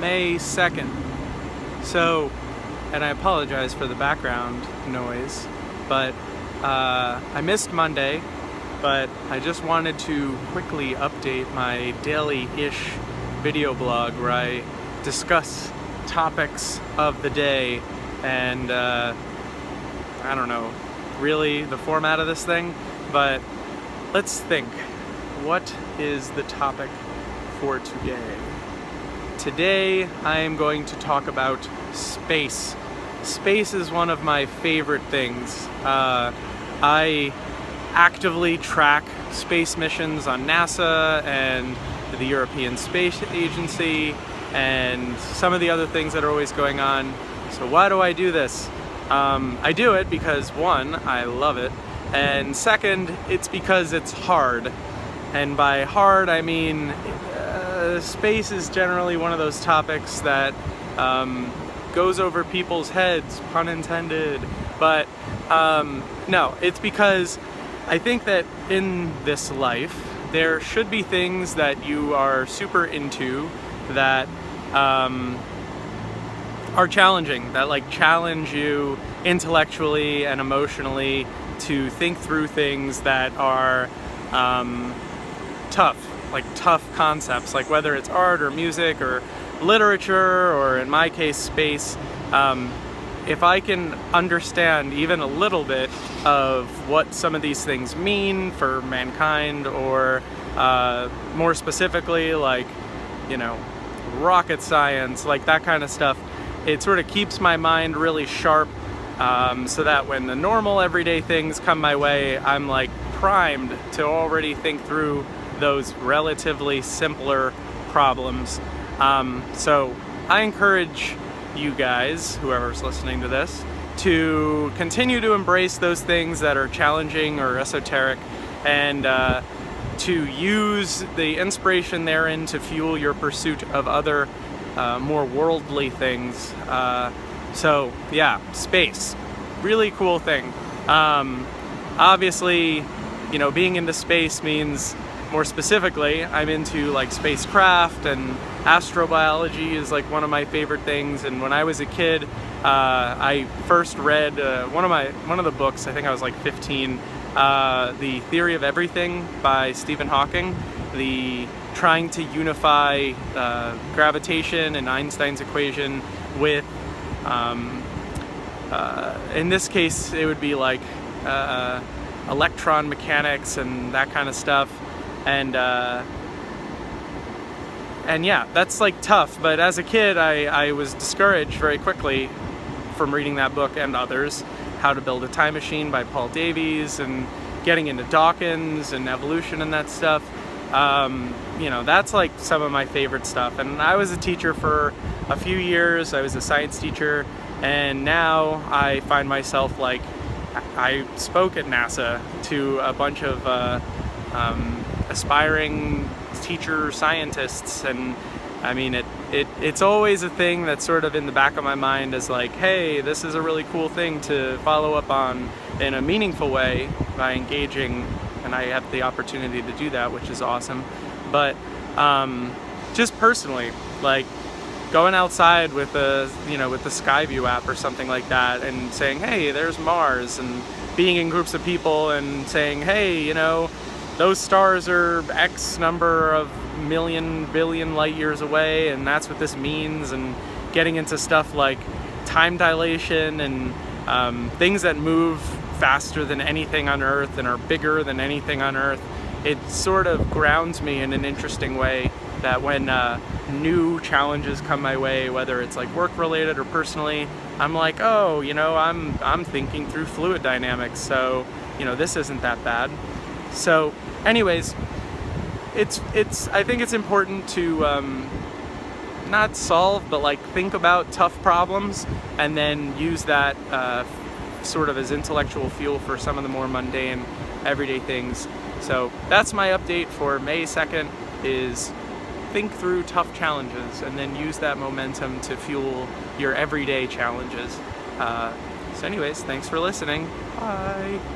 May 2nd. So, and I apologize for the background noise, but I missed Monday, but I just wanted to quickly update my daily-ish video blog where I discuss topics of the day and I don't know really the format of this thing, but let's think. What is the topic for today? Today I am going to talk about space. Space is one of my favorite things. I actively track space missions on NASA and the European Space Agency and some of the other things that are always going on. So why do I do this? I do it because one, I love it, and second, it's because it's hard. And by hard, I mean space is generally one of those topics that goes over people's heads, pun intended. But no, it's because I think that in this life, there should be things that you are super into that are challenging, that like challenge you intellectually and emotionally to think through things that are tough, like tough concepts, like whether it's art or music or literature or in my case space. If I can understand even a little bit of what some of these things mean for mankind, or more specifically like, you know, rocket science, like that kind of stuff, it sort of keeps my mind really sharp, so that when the normal everyday things come my way, I'm like primed to already think through those relatively simpler problems. So I encourage you guys, whoever's listening to this, to continue to embrace those things that are challenging or esoteric, and to use the inspiration therein to fuel your pursuit of other more worldly things. So yeah, space, really cool thing. Obviously, you know, being into space means, more specifically, I'm into like spacecraft, and astrobiology is like one of my favorite things. And when I was a kid, I first read one of the books, I think I was like 15, The Theory of Everything by Stephen Hawking, trying to unify gravitation and Einstein's equation with, in this case, it would be like electron mechanics and that kind of stuff. And yeah, that's like tough, but as a kid I was discouraged very quickly from reading that book and others. How to Build a Time Machine by Paul Davies, and getting into Dawkins and evolution and that stuff. You know, that's like some of my favorite stuff. And I was a teacher for a few years. I was a science teacher, and now I find myself like, I spoke at NASA to a bunch of aspiring teacher scientists, and I mean it's always a thing that's sort of in the back of my mind as like, hey, this is a really cool thing to follow up on in a meaningful way by engaging, and I have the opportunity to do that, which is awesome. But just personally, like going outside with the Skyview app or something like that and saying, hey, there's Mars, and being in groups of people and saying, hey, you know, those stars are X number of million, billion light years away, and that's what this means, and getting into stuff like time dilation and things that move faster than anything on Earth and are bigger than anything on Earth. It sort of grounds me in an interesting way that when new challenges come my way, whether it's like work related or personally, I'm like, oh, you know, I'm thinking through fluid dynamics, so, you know, this isn't that bad. So anyways, I think it's important to not solve, but like think about tough problems and then use that sort of as intellectual fuel for some of the more mundane everyday things. So that's my update for May 2nd, is think through tough challenges and then use that momentum to fuel your everyday challenges. So anyways, thanks for listening. Bye.